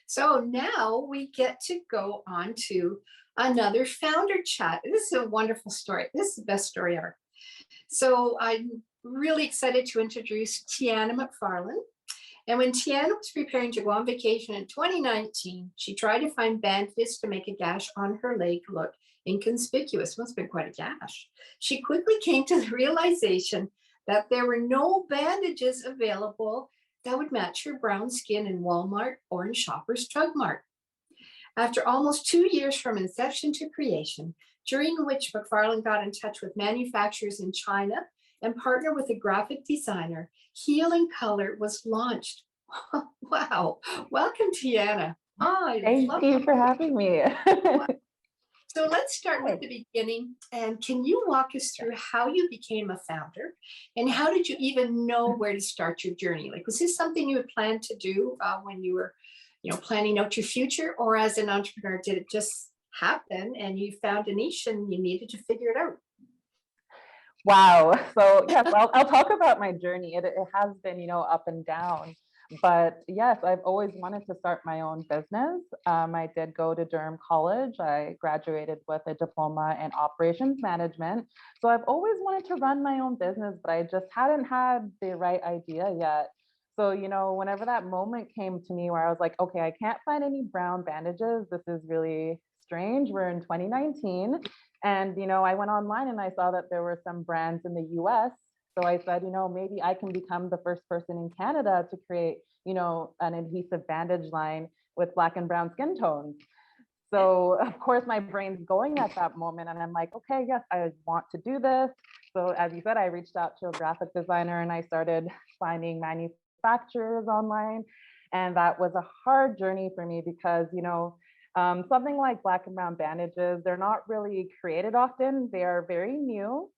So now we get to go on to another founder chat. This is a wonderful story. This is the best story ever. So I'm really excited to introduce Tianna McFarlane. And when Tianna was preparing to go on vacation in 2019, she tried to find bandages to make a gash on her leg look inconspicuous. Must have been quite a gash. She quickly came to the realization that there were no bandages available that would match her brown skin in Walmart or in Shoppers Drug Mart. After almost 2 years from inception to creation, during which McFarlane got in touch with manufacturers in China and partnered with a graphic designer, Heal in Color was launched. Wow. Welcome, Tianna. Oh, I Thank love you for having me. it. So let's start with Hi. the beginning. And can you walk us through how you became a founder and how did you even know where to start your journey? Like, was this something you had planned to do when you were, planning out your future, or as an entrepreneur, did it just happen and you found a niche and you needed to figure it out? Wow. So yes, I'll talk about my journey. It has been, up and down. But yes, I've always wanted to start my own business. I did go to Durham College. I graduated with a diploma in operations management. So I've always wanted to run my own business, but I just hadn't had the right idea yet. So, whenever that moment came to me where I was like, okay, I can't find any brown bandages. This is really strange. We're in 2019. And, I went online and I saw that there were some brands in the US. So I said, maybe I can become the first person in Canada to create, an adhesive bandage line with black and brown skin tones. So of course my brain's going at that moment and I'm like, okay, yes, I want to do this. So as you said, I reached out to a graphic designer and I started finding manufacturers online. And that was a hard journey for me because, something like black and brown bandages, they're not really created often. They are very new.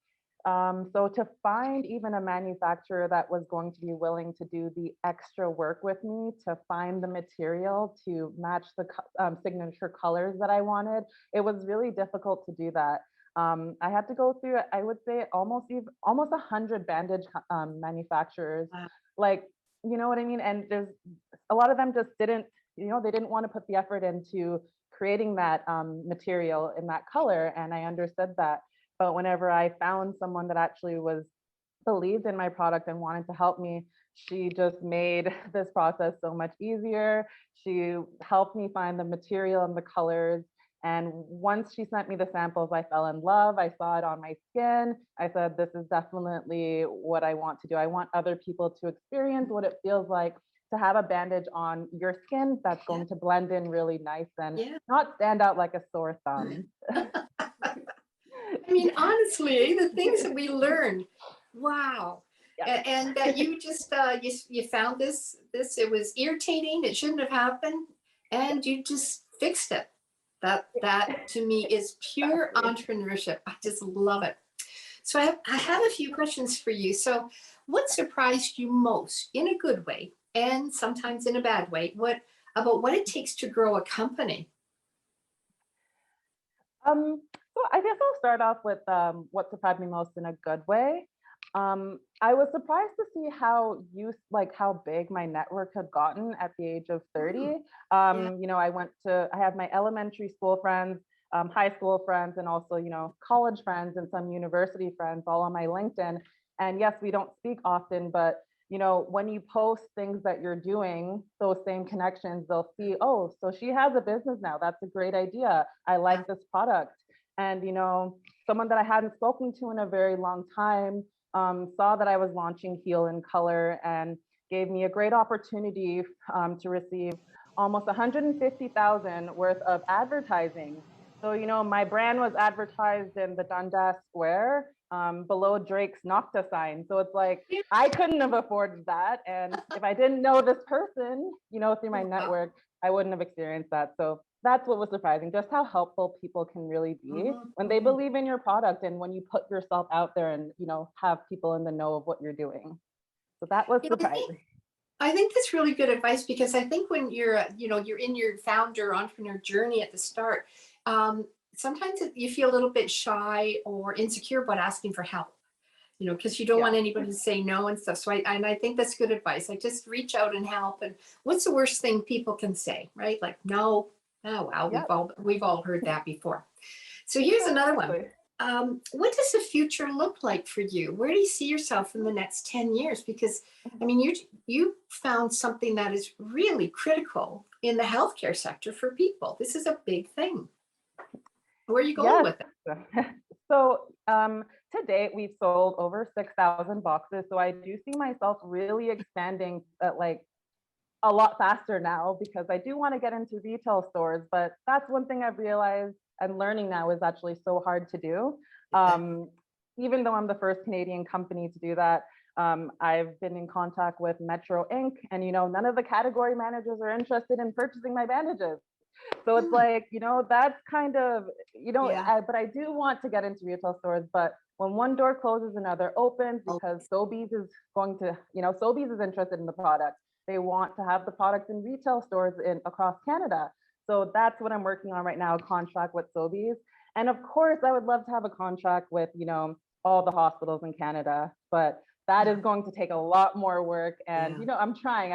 So to find even a manufacturer that was going to be willing to do the extra work with me to find the material to match the signature colors that I wanted, it was really difficult to do that. I had to go through, I would say, almost 100 bandage manufacturers. Wow. Like, you know what I mean? And there's a lot of them just didn't, they didn't want to put the effort into creating that material in that color. And I understood that. But whenever I found someone that actually believed in my product and wanted to help me, she just made this process so much easier. She helped me find the material and the colors. And once she sent me the samples, I fell in love. I saw it on my skin. I said, this is definitely what I want to do. I want other people to experience what it feels like to have a bandage on your skin that's going to blend in really nice and Yeah. not stand out like a sore thumb. I mean, honestly, the things that we learn, wow. Yeah. And that you just you found this it was irritating, it shouldn't have happened, and you just fixed it. That to me is pure Exactly. entrepreneurship. I just love it. So I have a few questions for you. So what surprised you most in a good way and sometimes in a bad way? What about what it takes to grow a company? So I guess I'll start off with what surprised me most in a good way. I was surprised to see how big my network had gotten at the age of 30. Mm, yeah. I have my elementary school friends, high school friends, and also, college friends and some university friends all on my LinkedIn. And yes, we don't speak often, but when you post things that you're doing, those same connections, they'll see, oh, so she has a business now. That's a great idea. I Yeah. like this product. And, someone that I hadn't spoken to in a very long time saw that I was launching Heal in Color and gave me a great opportunity to receive almost 150,000 worth of advertising. So, my brand was advertised in the Dundas Square below Drake's Nocta sign. So it's like, I couldn't have afforded that. And if I didn't know this person, through my Wow. network, I wouldn't have experienced that. So that's what was surprising, just how helpful people can really be Mhm, when they mhm. believe in your product and when you put yourself out there and, have people in the know of what you're doing. So that was You know, surprising. I think that's really good advice because I think when you're in your founder entrepreneur journey at the start, sometimes you feel a little bit shy or insecure about asking for help. because you don't want Yeah. anybody to say no and stuff. So I think that's good advice. Like just reach out and help. And what's the worst thing people can say, right? Like, no. Oh, wow. Yep. We've all heard that before. So here's another one. Exactly. What does the future look like for you? Where do you see yourself in the next 10 years? Because I mean, you found something that is really critical in the healthcare sector for people. This is a big thing. Where are you going Yes. with it? So to date, we've sold over 6,000 boxes. So I do see myself really expanding like a lot faster now, because I do want to get into retail stores. But that's one thing I've realized and learning now is actually so hard to do. Even though I'm the first Canadian company to do that, I've been in contact with Metro Inc. And, none of the category managers are interested in purchasing my bandages. So it's like, that's kind of, Yeah. but I do want to get into retail stores. But when one door closes, another opens, because Sobeys is going to, Sobeys is interested in the product. They want to have the product in retail stores across Canada. So that's what I'm working on right now, a contract with Sobeys. And of course, I would love to have a contract with, all the hospitals in Canada, but that is going to take a lot more work. And, I'm trying.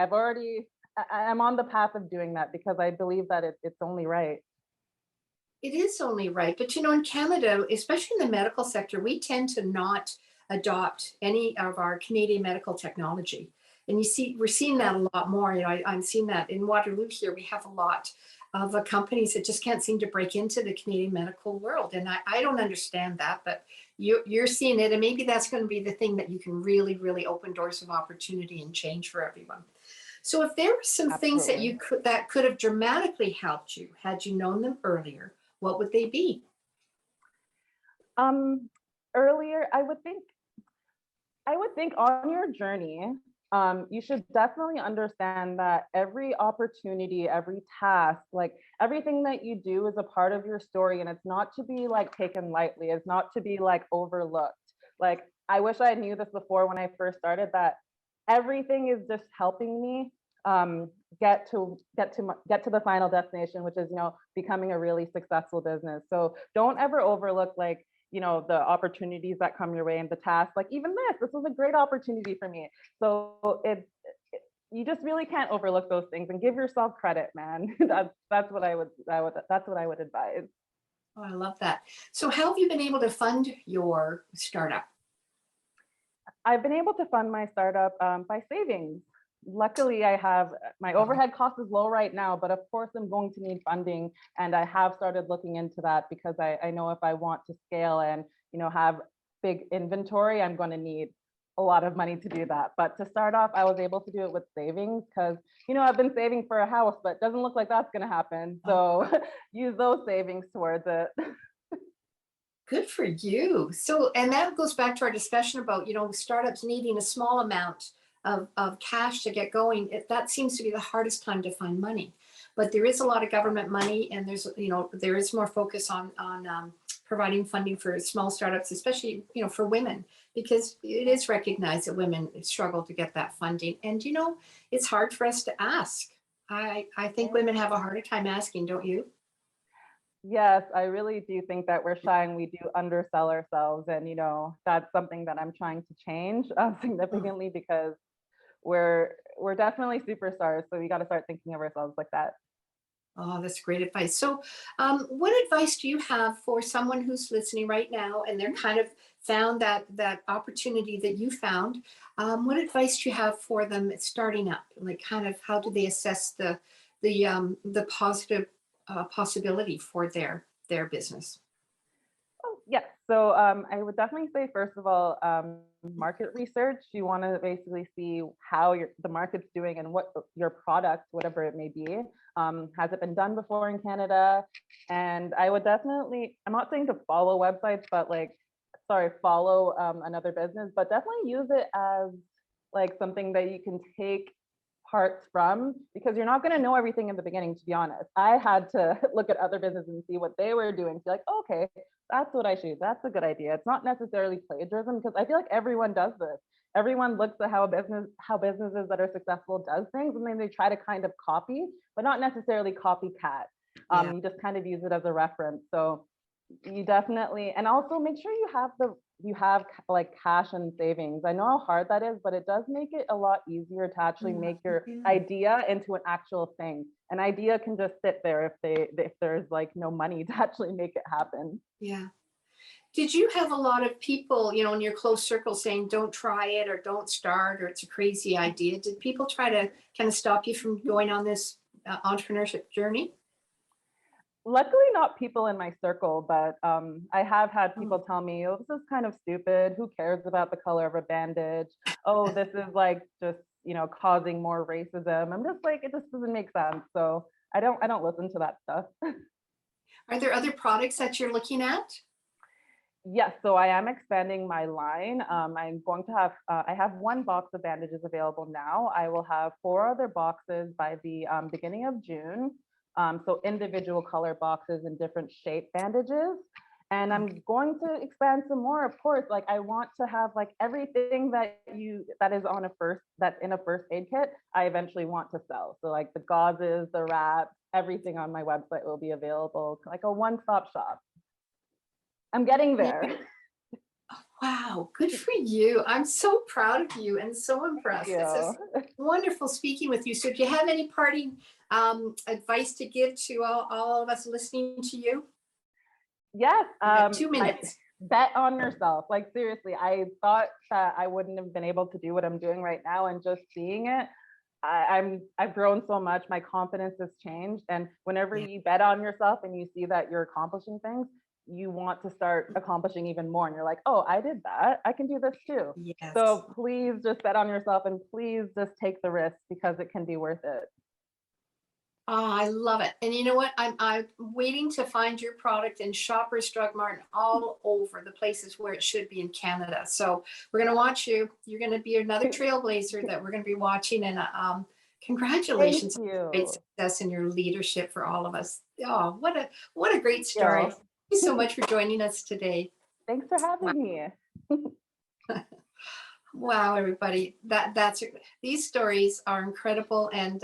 I'm on the path of doing that, because I believe that it's only right. It is only right. But in Canada, especially in the medical sector, we tend to not adopt any of our Canadian medical technology. And we're seeing that a lot more. I'm seeing that in Waterloo here. We have a lot of companies that just can't seem to break into the Canadian medical world. And I don't understand that, but you're seeing it. And maybe that's going to be the thing that you can really, really open doors of opportunity and change for everyone. So if there were some things that Absolutely. that could have dramatically helped you had you known them earlier, what would they be? Earlier, I would think on your journey, you should definitely understand that every opportunity, every task, like everything that you do is a part of your story, and it's not to be like taken lightly. It's not to be like overlooked. Like, I wish I knew this before when I first started, that everything is just helping me get to the final destination, which is, becoming a really successful business. So don't ever overlook, like, the opportunities that come your way and the tasks. Like, even this was a great opportunity for me. So you just really can't overlook those things, and give yourself credit, man. That's what I would advise. Oh, I love that. So how have you been able to fund your startup? I've been able to fund my startup by savings. Luckily, I have my Uh, overhead cost is low right now, but of course I'm going to need funding, and I have started looking into that, because I know if I want to scale and have big inventory, I'm going to need a lot of money to do that. But to start off, I was able to do it with savings, because I've been saving for a house, but it doesn't look like that's going to happen. So use those savings towards it. Good for you. So, and that goes back to our discussion about, startups needing a small amount of cash to get going. That seems to be the hardest time to find money. But there is a lot of government money, and there is more focus on providing funding for small startups, especially, for women, because it is recognized that women struggle to get that funding. And, it's hard for us to ask. I think women have a harder time asking, don't you? Yes, I really do think that we're shy and we do undersell ourselves. And, that's something that I'm trying to change significantly, because we're definitely superstars. So we got to start thinking of ourselves like that. Oh, that's great advice. So, what advice do you have for someone who's listening right now and they're kind of found that opportunity that you found? What advice do you have for them starting up? Like, kind of, how do they assess the positive possibility for their business? Oh, yes. So I would definitely say, first of all, market research. You want to basically see how the market's doing, and what your product, whatever it may be, has it been done before in Canada? And I would definitely, I'm not saying to follow websites, but follow another business, but definitely use it as like something that you can take parts from, because you're not going to know everything in the beginning. To be honest, I had to look at other businesses and see what they were doing to be like, okay, that's what I should do. That's a good idea. It's not necessarily plagiarism, because I feel like everyone does this. Everyone looks at how businesses that are successful does things, and then they try to kind of copy, but not necessarily copycat. Yeah. You just kind of use it as a reference. So you definitely, and also make sure you have the you have like cash and savings. I know how hard that is, but it does make it a lot easier to actually make your idea into an actual thing. An idea can just sit there if there's like no money to actually make it happen. Yeah. Did you have a lot of people, in your close circle saying, don't try it or don't start or it's a crazy idea? Did people try to kind of stop you from going on this entrepreneurship journey? Luckily, not people in my circle, but I have had people tell me, oh, this is kind of stupid. Who cares about the color of a bandage? Oh, this is like just, causing more racism. I'm just like, it just doesn't make sense. So I don't listen to that stuff. Are there other products that you're looking at? Yes, so I am expanding my line. I'm going to have, I have one box of bandages available now. I will have 4 other boxes by the beginning of June. So individual color boxes and different shape bandages. And I'm going to expand some more, of course. Like I want to have like everything that is that's in a first aid kit, I eventually want to sell. So like the gauzes, the wraps, everything on my website will be available, like a one-stop shop. I'm getting there. Wow, good for you. I'm so proud of you and so impressed. Thank This is you. wonderful speaking with you. So do you have any parting advice to give to all of us listening to you? Yes. You got 2 minutes. Bet on yourself. Like seriously, I thought that I wouldn't have been able to do what I'm doing right now, and just seeing it, I've grown so much. My confidence has changed, and whenever you bet on yourself and you see that you're accomplishing things, you want to start accomplishing even more, and you're like, oh, I did that, I can do this too. Yes. So please just bet on yourself, and please just take the risk, because it can be worth it. Oh, I love it. And you know what? I'm waiting to find your product in Shoppers Drug Mart and all over the places where it should be in Canada. So we're going to watch you. You're going to be another trailblazer that we're going to be watching. And congratulations Thank on great you. success in your leadership for all of us. Oh, what a great story. Thank you so much for joining us today. Thanks for Wow. having me. Wow, everybody. These stories are incredible. And